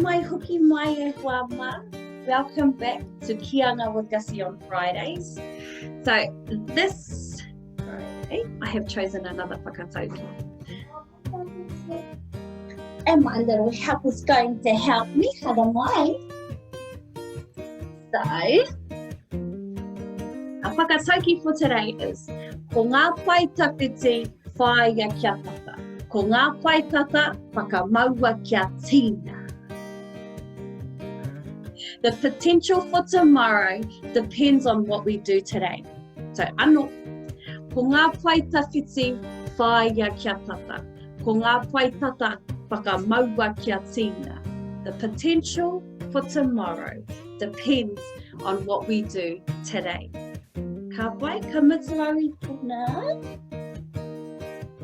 mai hoki mai e whaia. Welcome back to Kīanga with Gussy on Fridays. So this Friday, I have chosen another whakatauki. And my little help is going to help me, hara mai. So, our whakatauki for today is ko ngā pai tawhiti whaia kia tata. Ko ngā pai tata whakamaua kia tīna. The potential for tomorrow depends on what we do today. So, anō, ko ngā pai tawhiti whaia kia tata. Ko ngā pai tata whakamaua kia tīna. The potential for tomorrow depends on what we do today. Ka pai, ka matauri tōna.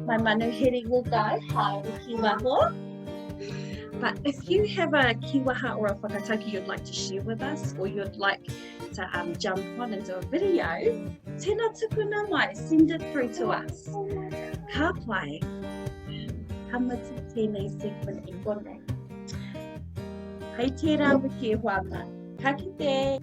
My manuhiri will go, hai ki waho. But if you have a kiwaha or a whakatauki you'd like to share with us, or you'd like to jump on and do a video, tēnā tukuna mai, send it through to us. Ka pai, ka mata tēnei sekun e kone. Hei tērā wiki e whāma. Ka kite.